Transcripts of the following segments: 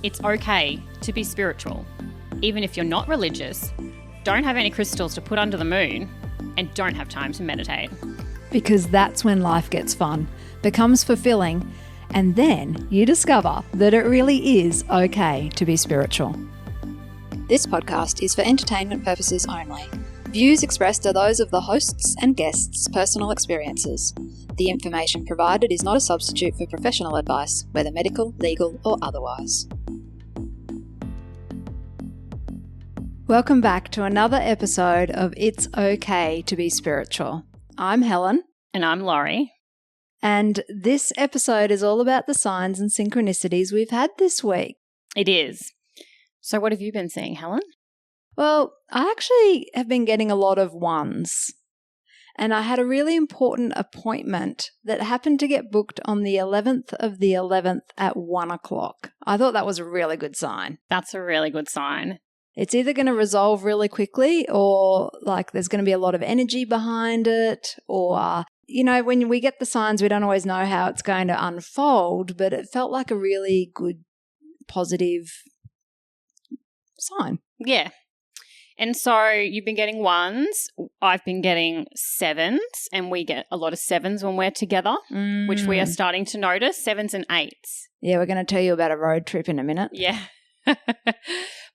It's okay to be spiritual, even if you're not religious, don't have any crystals to put under the moon, and don't have time to meditate. Because that's when life gets fun, becomes fulfilling, and then you discover that it really is okay to be spiritual. This podcast is for entertainment purposes only. Views expressed are those of the hosts and guests' personal experiences. The information provided is not a substitute for professional advice, whether medical, legal, or otherwise. Welcome back to another episode of It's Okay to be Spiritual. I'm Helen. And I'm Laurie. And this episode is all about the signs and synchronicities we've had this week. It is. So what have you been seeing, Helen? Well, I actually have been getting a lot of ones. And I had a really important appointment that happened to get booked on the 11th of the 11th at 1 o'clock. I thought that was a really good sign. That's a really good sign. It's either going to resolve really quickly or like there's going to be a lot of energy behind it, or, you know, when we get the signs, we don't always know how it's going to unfold, but it felt like a really good, positive sign. Yeah. And so you've been getting ones, I've been getting sevens, and we get a lot of sevens when we're together, which we are starting to notice, 7s and 8s. Yeah, we're going to tell you about a road trip in a minute. Yeah.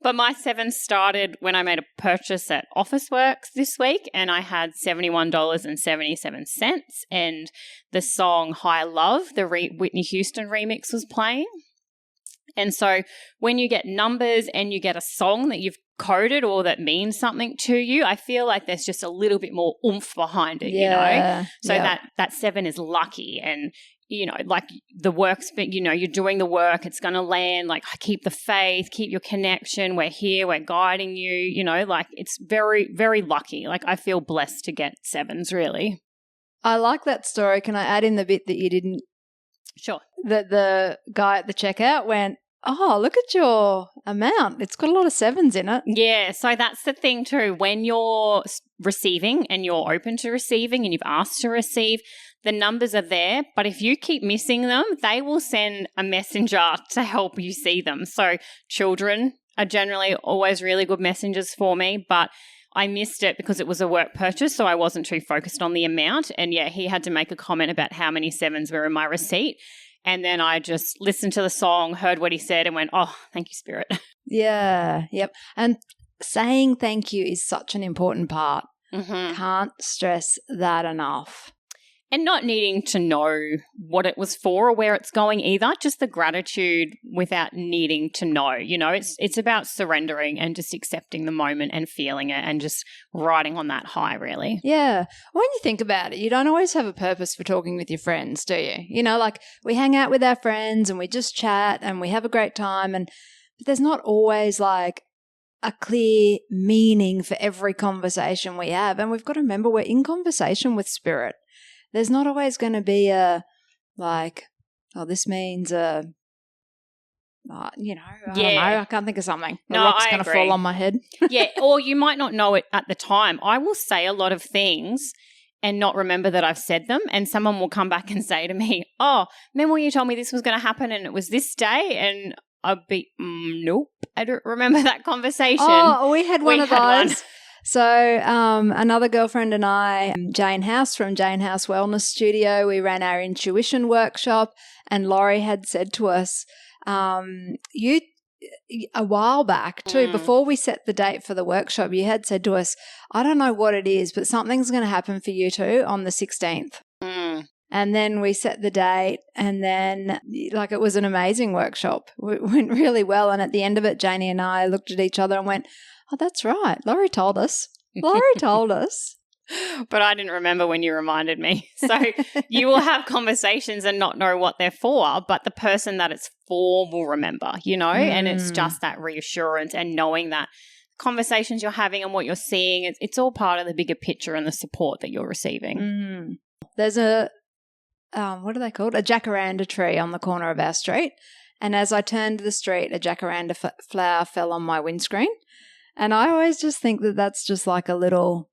But my 7s started when I made a purchase at Officeworks this week, and I had $71.77, and the song High Love, the Whitney Houston remix, was playing. And so when you get numbers and you get a song that you've coded or that means something to you, I feel like there's just a little bit more oomph behind it, you know? So that 7 is lucky, and, you know, like the work's, you know, you're doing the work, it's going to land, like keep the faith, keep your connection, we're here, we're guiding you, you know, like it's very, very lucky. Like I feel blessed to get 7s, really. I like that story. Can I add in the bit that you didn't? Sure. That the guy at the checkout went, oh, look at your amount. It's got a lot of 7s in it. Yeah, so that's the thing too. When you're receiving and you're open to receiving and you've asked to receive, the numbers are there. But if you keep missing them, they will send a messenger to help you see them. So children are generally always really good messengers for me, but I missed it because it was a work purchase, so I wasn't too focused on the amount. And yeah, he had to make a comment about how many 7s were in my receipt. And then I just listened to the song, heard what he said, and went, oh, thank you, Spirit. Yeah, yep. And saying thank you is such an important part. Mm-hmm. Can't stress that enough. And not needing to know what it was for or where it's going either, just the gratitude without needing to know. You know, it's about surrendering and just accepting the moment and feeling it and just riding on that high, really. Yeah. When you think about it, you don't always have a purpose for talking with your friends, do you? You know, like we hang out with our friends and we just chat and we have a great time, but there's not always like a clear meaning for every conversation we have. And we've got to remember we're in conversation with Spirit. There's not always going to be a, like, oh, this means you know, I don't know, I can't think of something. The rock's going to fall on my head. Yeah, or you might not know it at the time. I will say a lot of things and not remember that I've said them, and someone will come back and say to me, oh, remember when you told me this was going to happen and it was this day? And I'd be, nope, I don't remember that conversation. Oh, we had one of those. So another girlfriend and I, Jane House from Jane House Wellness Studio, we ran our intuition workshop, and Laurie had said to us, you a while back too, before we set the date for the workshop, you had said to us, I don't know what it is, but something's going to happen for you too on the 16th. And then we set the date, and then like it was an amazing workshop. It went really well. And at the end of it, Janie and I looked at each other and went, oh, that's right. Laurie told us. Laurie told us. But I didn't remember when you reminded me. So you will have conversations and not know what they're for, but the person that it's for will remember, you know, and it's just that reassurance and knowing that conversations you're having and what you're seeing, it's all part of the bigger picture and the support that you're receiving. There's a, what are they called? A jacaranda tree on the corner of our street. And as I turned the street, a jacaranda flower fell on my windscreen. And I always just think that that's just like a little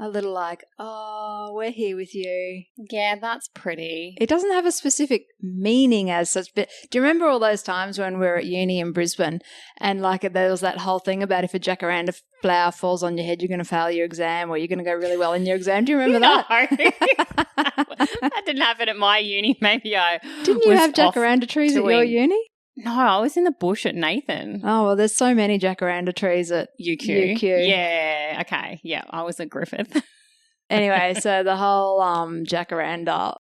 A little like, oh, we're here with you. Yeah, that's pretty. It doesn't have a specific meaning as such, but do you remember all those times when we were at uni in Brisbane and like there was that whole thing about if a jacaranda flower falls on your head, you're going to fail your exam or you're going to go really well in your exam? Do you remember that? That didn't happen at my uni. Maybe I Didn't you have jacaranda trees at your uni? No, I was in the bush at Nathan. Oh, well, there's so many jacaranda trees at UQ. Yeah, okay. Yeah, I was at Griffith. Anyway, so the whole jacaranda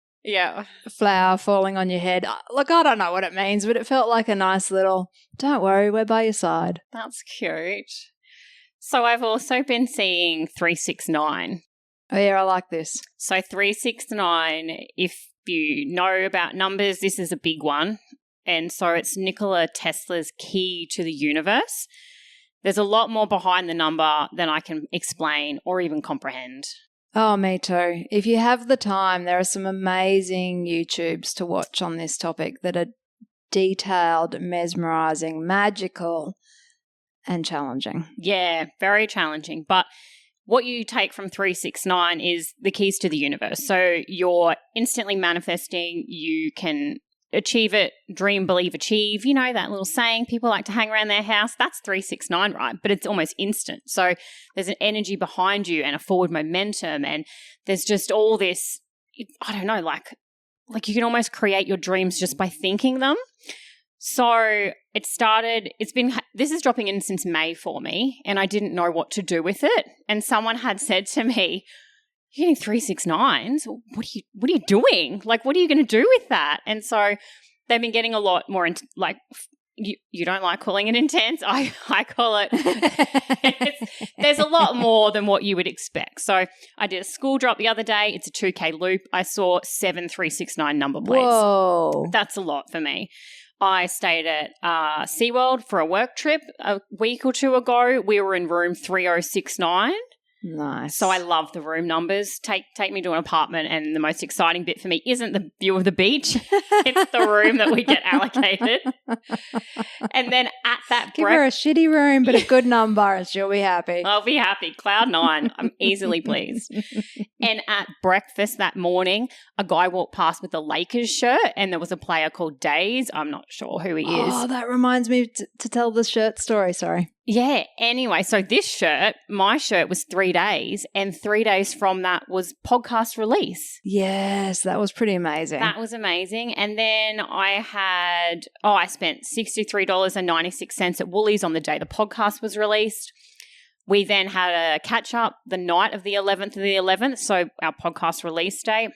flower falling on your head. Look, I don't know what it means, but it felt like a nice little, don't worry, we're by your side. That's cute. So I've also been seeing 369. Oh, yeah, I like this. So 369, if you know about numbers, this is a big one. And so it's Nikola Tesla's key to the universe. There's a lot more behind the number than I can explain or even comprehend. Oh, me too. If you have the time, there are some amazing YouTubes to watch on this topic that are detailed, mesmerizing, magical, and challenging. Yeah, very challenging. But what you take from 369 is the keys to the universe. So you're instantly manifesting. You can achieve it, dream, believe, achieve. You know that little saying people like to hang around their house? That's 369, right? But it's almost instant. So there's an energy behind you and a forward momentum, and there's just all this, I don't know, like you can almost create your dreams just by thinking them. So this is dropping in since May for me, and I didn't know what to do with it. And someone had said to me, "You're getting 369s. What are you doing? Like, what are you going to do with that?" And so they've been getting a lot more you don't like calling it intense. I call it. There's a lot more than what you would expect. So I did a school drop the other day. It's a 2K loop. I saw 7 369 number plates. Whoa, that's a lot for me. I stayed at SeaWorld for a work trip a week or two ago. We were in room 3069. Nice. So I love the room numbers. Take me to an apartment, and the most exciting bit for me isn't the view of the beach. It's the room that we get allocated. And then at that give her a shitty room, but a good number, and she'll be happy. I'll be happy. Cloud 9. I'm easily pleased. And at breakfast that morning, a guy walked past with a Lakers shirt, and there was a player called Days. I'm not sure who he is. Oh, that reminds me to tell the shirt story. Sorry. Yeah. Anyway, so this shirt, my shirt was 3 days, and 3 days from that was podcast release. Yes, that was pretty amazing. That was amazing. And then I spent $63.96 at Woolies on the day the podcast was released. We then had a catch up the night of the 11th of the 11th, so our podcast release day,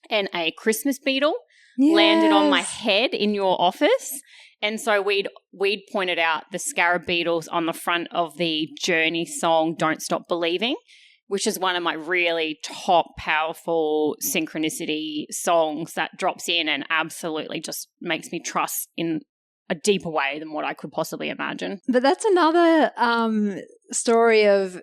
and a Christmas beetle landed on my head in your office. And so we'd pointed out the scarab beetles on the front of the Journey song Don't Stop Believing, which is one of my really top powerful synchronicity songs that drops in and absolutely just makes me trust in a deeper way than what I could possibly imagine. But that's another story of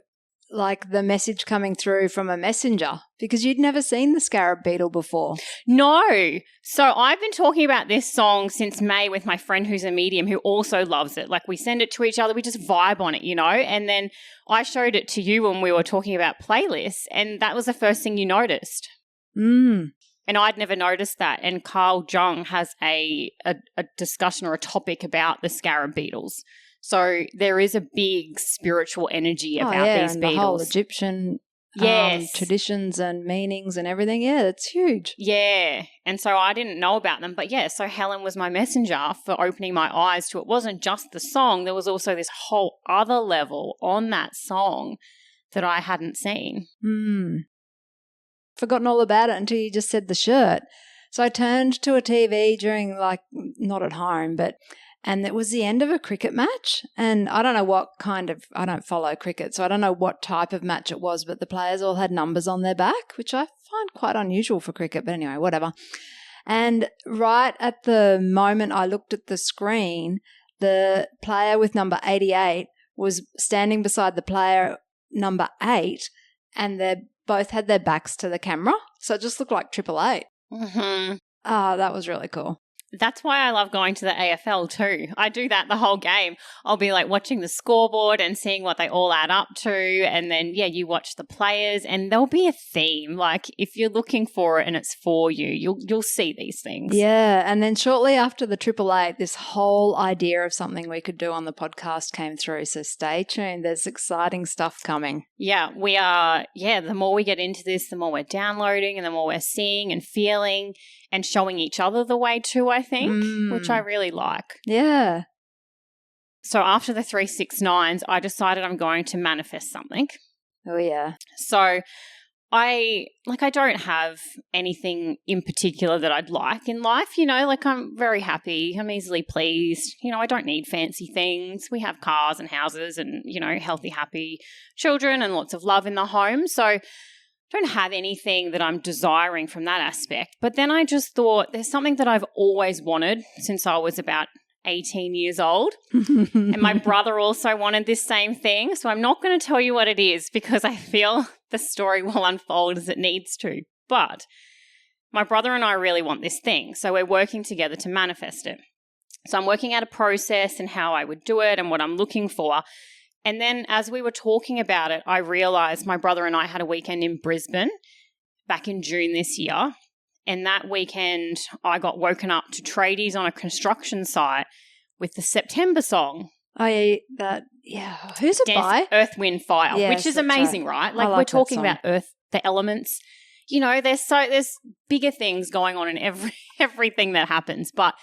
like the message coming through from a messenger, because you'd never seen the scarab beetle before. No. So I've been talking about this song since May with my friend who's a medium who also loves it. Like we send it to each other. We just vibe on it, you know. And then I showed it to you when we were talking about playlists, and that was the first thing you noticed. Mm. And I'd never noticed that. And Carl Jung has a discussion or a topic about the scarab beetles. So there is a big spiritual energy about these and beetles. The whole Egyptian traditions and meanings and everything. Yeah, it's huge. Yeah. And so I didn't know about them. But, so Helen was my messenger for opening my eyes to it. Wasn't just the song. There was also this whole other level on that song that I hadn't seen. Forgotten all about it until you just said the shirt. So I turned to a TV during not at home, and it was the end of a cricket match. And I don't know I don't follow cricket, so I don't know what type of match it was, but the players all had numbers on their back, which I find quite unusual for cricket, but anyway, whatever. And right at the moment I looked at the screen, the player with number 88 was standing beside the player number 8, and they both had their backs to the camera. So it just looked like 888. Mm-hmm. That was really cool. That's why I love going to the AFL too. I do that the whole game. I'll be like watching the scoreboard and seeing what they all add up to. And then, you watch the players and there'll be a theme. Like if you're looking for it and it's for you, you'll see these things. Yeah. And then shortly after the Triple Eight, this whole idea of something we could do on the podcast came through. So stay tuned. There's exciting stuff coming. Yeah, we are. Yeah, the more we get into this, the more we're downloading and the more we're seeing and feeling and showing each other the way too, I think, which I really like. Yeah. So after the 369s, I decided I'm going to manifest something. Oh, yeah. So I don't have anything in particular that I'd like in life, like I'm very happy. I'm easily pleased. I don't need fancy things. We have cars and houses and, healthy, happy children and lots of love in the home. So don't have anything that I'm desiring from that aspect. But then I just thought there's something that I've always wanted since I was about 18 years old. And my brother also wanted this same thing. So I'm not going to tell you what it is because I feel the story will unfold as it needs to. But my brother and I really want this thing. So we're working together to manifest it. So I'm working out a process and how I would do it and what I'm looking for. And then as we were talking about it, I realised my brother and I had a weekend in Brisbane back in June this year. And that weekend I got woken up to tradies on a construction site with the September song. Who's it by? Earth, Wind, Fire, yes, which is amazing, right? Like we're talking about earth, the elements. There's bigger things going on in everything that happens. But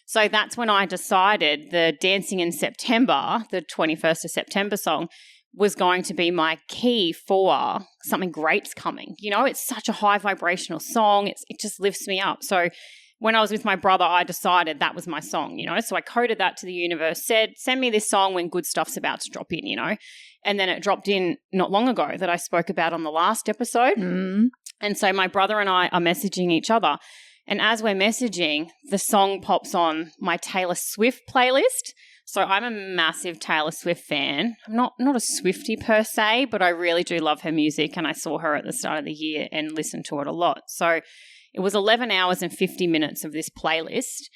so that's when I decided the Dancing in September, the 21st of September song, was going to be my key for something great's coming. It's such a high vibrational song. It just lifts me up. So when I was with my brother, I decided that was my song, So I coded that to the universe, said, send me this song when good stuff's about to drop in, And then it dropped in not long ago that I spoke about on the last episode. And so my brother and I are messaging each other. And as we're messaging, the song pops on my Taylor Swift playlist. So I'm a massive Taylor Swift fan. I'm not a Swiftie per se, but I really do love her music. And I saw her at the start of the year and listened to it a lot. So it was 11 hours and 50 minutes of this playlist.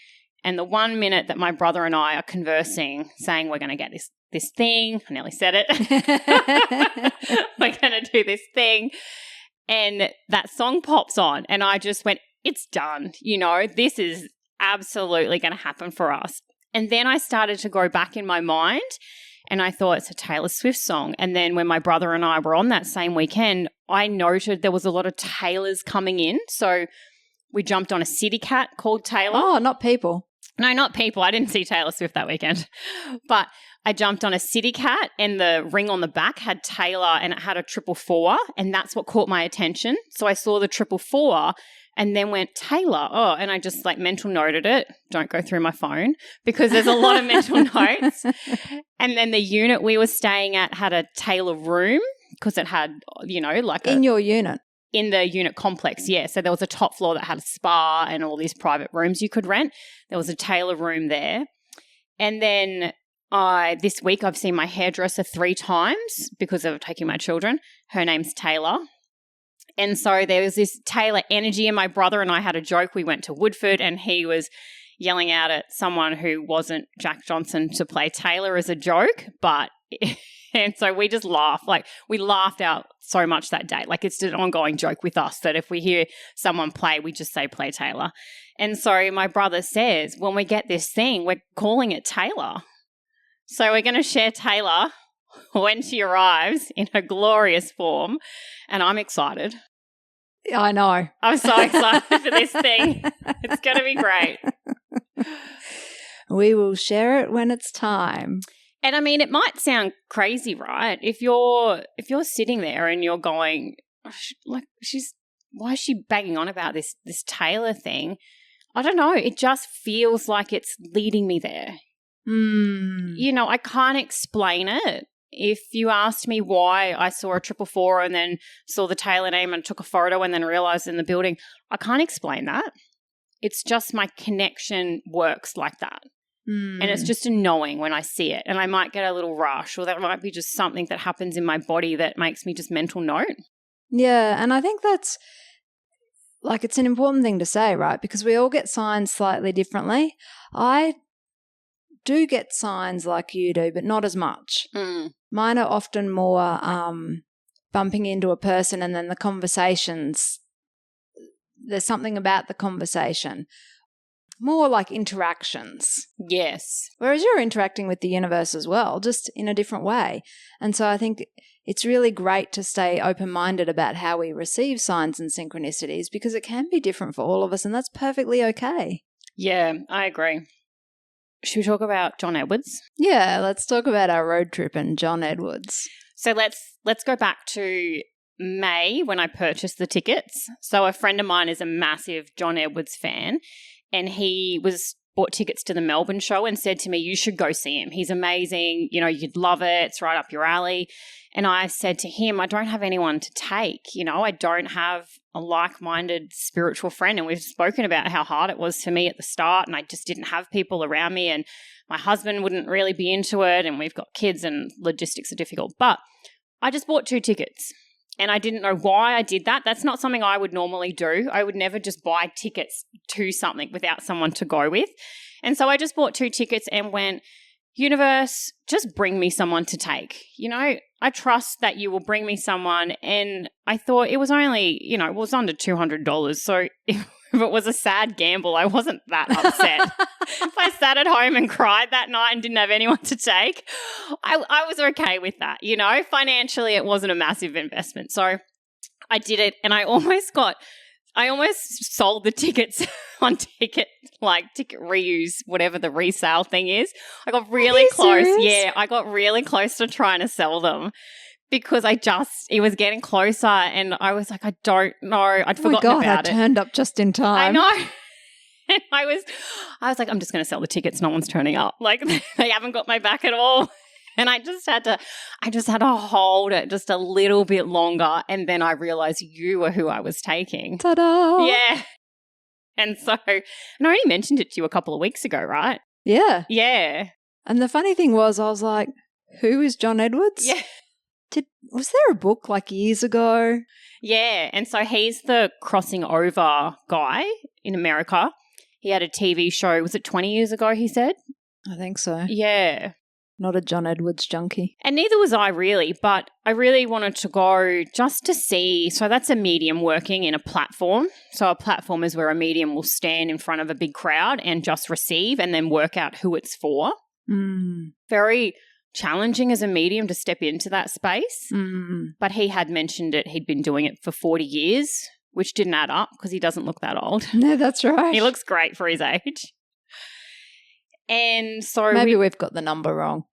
And the 1 minute that my brother and I are conversing, saying we're going to get this thing. I nearly said it. We're going to do this thing. And that song pops on and I just went, it's done. This is absolutely going to happen for us. And then I started to go back in my mind and I thought it's a Taylor Swift song. And then when my brother and I were on that same weekend, I noted there was a lot of Taylors coming in. So we jumped on a city cat called Taylor. Oh, not people. No, not people. I didn't see Taylor Swift that weekend. But I jumped on a city cat and the ring on the back had Taylor and it had a 444 and that's what caught my attention. So I saw the 444 and then went, Taylor. Oh, and I just mental noted it. Don't go through my phone because there's a lot of mental notes. And then the unit we were staying at had a Taylor room because it had, in your unit. In the unit complex, yeah. So there was a top floor that had a spa and all these private rooms you could rent. There was a Taylor room there. And then this week I've seen my hairdresser 3 times because of taking my children. Her name's Taylor. And so there was this Taylor energy and my brother and I had a joke. We went to Woodford and he was yelling out at someone who wasn't Jack Johnson to play Taylor as a joke. And so we just laughed. We laughed out so much that day. It's an ongoing joke with us that if we hear someone play, we just say play Taylor. And so my brother says, when we get this thing, we're calling it Taylor. So we're going to share Taylor when she arrives in her glorious form. And I'm excited. I know. I'm so excited for this thing. It's going to be great. We will share it when it's time. And I mean, it might sound crazy, right? If you're sitting there and you're going, why is she banging on about this Taylor thing? I don't know. It just feels like it's leading me there. I can't explain it. If you asked me why I saw a 444 and then saw the Taylor name and took a photo and then realised in the building, I can't explain that. It's just my connection works like that. And it's just a knowing when I see it. And I might get a little rush or that might be just something that happens in my body that makes me just mental note. Yeah, and I think that's like it's an important thing to say, right? Because we all get signs slightly differently. I do get signs like you do, but not as much. Mine are often more bumping into a person and then the conversations, there's something about the conversation. More like interactions. Yes. Whereas you're interacting with the universe as well, just in a different way. And so I think it's really great to stay open-minded about how we receive signs and synchronicities because it can be different for all of us and that's perfectly okay. Yeah, I agree. Should we talk about John Edwards? Yeah, let's talk about our road trip and John Edwards. So let's go back to May when I purchased the tickets. So a friend of mine is a massive John Edwards fan and he bought tickets to the Melbourne show and said to me, you should go see him. He's amazing. You know, you'd love it. It's right up your alley. And I said to him, I don't have anyone to take. You know, I don't have a like-minded spiritual friend. And we've spoken about how hard it was for me at the start and I just didn't have people around me and my husband wouldn't really be into it and we've got kids and logistics are difficult. But I just bought 2 tickets. And I didn't know why I did that. That's not something I would normally do. I would never just buy tickets to something without someone to go with. And so I just bought 2 tickets and went, universe, just bring me someone to take. You know, I trust that you will bring me someone. And I thought it was only, you know, it was under $200. So if it was a sad gamble, I wasn't that upset. If I sat at home and cried that night and didn't have anyone to take, I was okay with that. You know, financially it wasn't a massive investment. So I did it and I almost sold the tickets on Ticket Reuse, whatever the resale thing is. I got really close. Serious? Yeah, I got really close to trying to sell them because it was getting closer and I was like, I don't know. I'd forgotten about it. I turned up just in time. I know. And I was like, I'm just going to sell the tickets. No one's turning up. Like they haven't got my back at all. And I just had to hold it just a little bit longer. And then I realized you were who I was taking. Ta-da! Yeah. And so, and I already mentioned it to you a couple of weeks ago, right? Yeah. Yeah. And the funny thing was, I was like, who is John Edwards? Yeah. Was there a book like years ago? Yeah. And so he's the crossing over guy in America. He had a TV show. Was it 20 years ago, he said? I think so. Yeah. Not a John Edwards junkie. And neither was I really, but I really wanted to go just to see. So that's a medium working in a platform. So a platform is where a medium will stand in front of a big crowd and just receive and then work out who it's for. Very challenging as a medium to step into that space. But he had mentioned it. He'd been doing it for 40 years, which didn't add up because he doesn't look that old. No, that's right. He looks great for his age. And so maybe we've got the number wrong.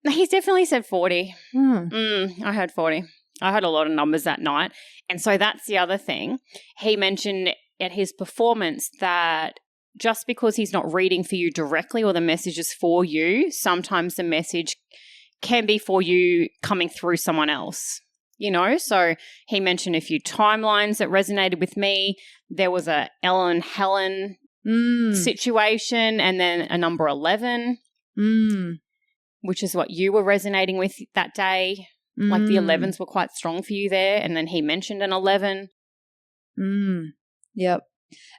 He's definitely said 40. I heard 40. I heard a lot of numbers that night. And so that's the other thing. He mentioned at his performance that just because he's not reading for you directly or the message is for you, sometimes the message can be for you coming through someone else. You know, so he mentioned a few timelines that resonated with me. There was a Helen situation and then a number 11, which is what you were resonating with that day. Like the 11s were quite strong for you there. And then he mentioned an 11. Yep.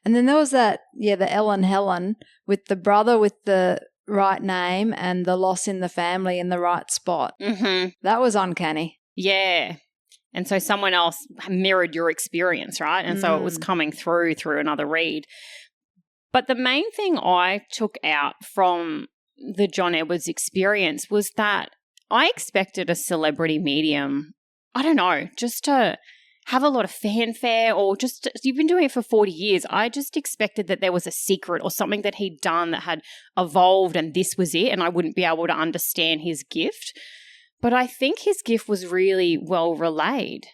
And then there was that, the Helen with the brother with the right name and the loss in the family in the right spot. That was uncanny. Yeah. And so someone else mirrored your experience, right? And so it was coming through another read. But the main thing I took out from the John Edwards experience was that I expected a celebrity medium, I don't know, just to have a lot of fanfare or just you've been doing it for 40 years. I just expected that there was a secret or something that he'd done that had evolved and this was it and I wouldn't be able to understand his gift. But I think his gift was really well relayed.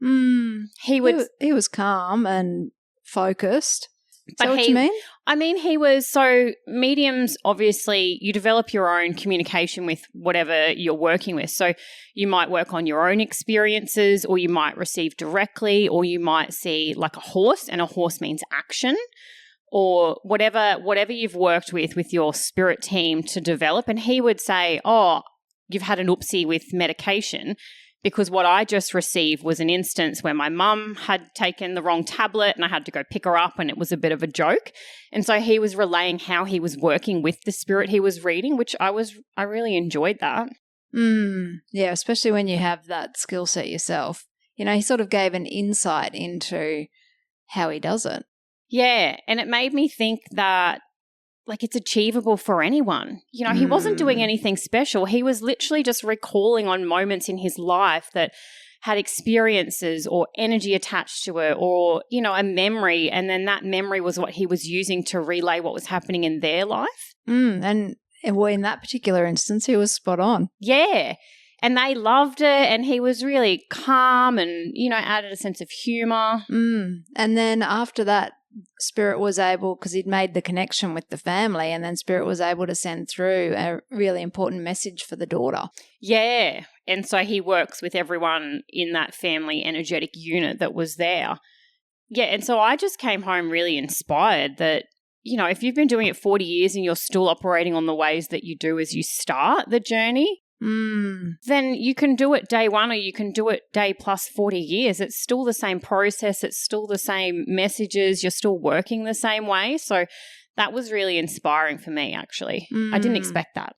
He was calm and focused. Is that what you mean? I mean, he was, so mediums, obviously, you develop your own communication with whatever you're working with. So you might work on your own experiences or you might receive directly or you might see like a horse and a horse means action or whatever you've worked with your spirit team to develop. And he would say, oh, you've had an oopsie with medication. because what I just received was an instance where my mum had taken the wrong tablet and I had to go pick her up and it was a bit of a joke. And so he was relaying how he was working with the spirit he was reading, which I really enjoyed that. Yeah, especially when you have that skill set yourself. You know, he sort of gave an insight into how he does it. Yeah, and it made me think that like it's achievable for anyone. You know, he wasn't doing anything special. He was literally just recalling on moments in his life that had experiences or energy attached to it or, you know, a memory. And then that memory was what he was using to relay what was happening in their life. And well, in that particular instance, he was spot on. Yeah. And they loved it and he was really calm and, you know, added a sense of humour. And then after that, Spirit was able, because he'd made the connection with the family, and then Spirit was able to send through a really important message for the daughter. Yeah. And so he works with everyone in that family energetic unit that was there. Yeah. And so I just came home really inspired that, you know, if you've been doing it 40 years and you're still operating on the ways that you do as you start the journey, then you can do it day one or you can do it day plus 40 years. It's still the same process. It's still the same messages. You're still working the same way. So that was really inspiring for me, actually. I didn't expect that.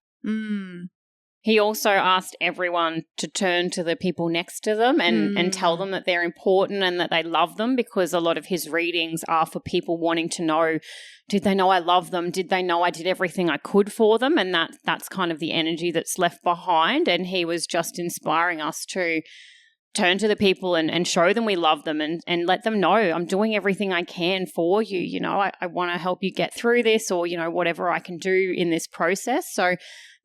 He also asked everyone to turn to the people next to them and tell them that they're important and that they love them, because a lot of his readings are for people wanting to know, did they know I love them? Did they know I did everything I could for them? And that's kind of the energy that's left behind. And he was just inspiring us to turn to the people and show them we love them and let them know I'm doing everything I can for you. You know, I want to help you get through this, or, you know, whatever I can do in this process. So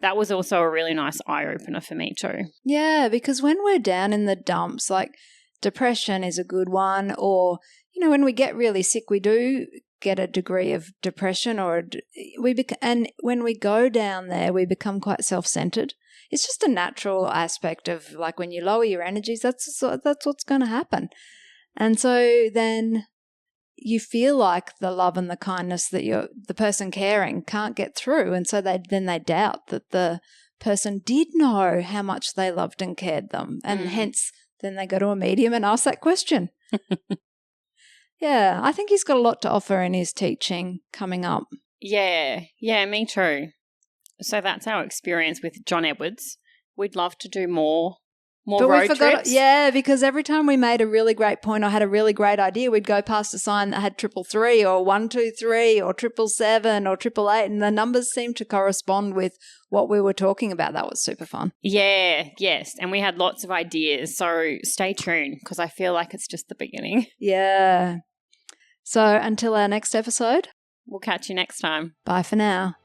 that was also a really nice eye-opener for me too. Yeah, because when we're down in the dumps, like depression is a good one, or, you know, when we get really sick, we do get a degree of depression, and when we go down there, we become quite self-centered. It's just a natural aspect of, like, when you lower your energies, that's what's going to happen. And so then you feel like the love and the kindness that the person caring can't get through, and so they doubt that the person did know how much they loved and cared them, and hence then they go to a medium and ask that question. Yeah, I think he's got a lot to offer in his teaching coming up. Yeah, me too. So that's our experience with John Edwards. We'd love to do more road trips. Yeah, because every time we made a really great point or had a really great idea, we'd go past a sign that had 333 or 123 or 777 or 888, and the numbers seemed to correspond with what we were talking about. That was super fun. Yeah, yes, and we had lots of ideas. So stay tuned, because I feel like it's just the beginning. Yeah. So until our next episode, we'll catch you next time. Bye for now.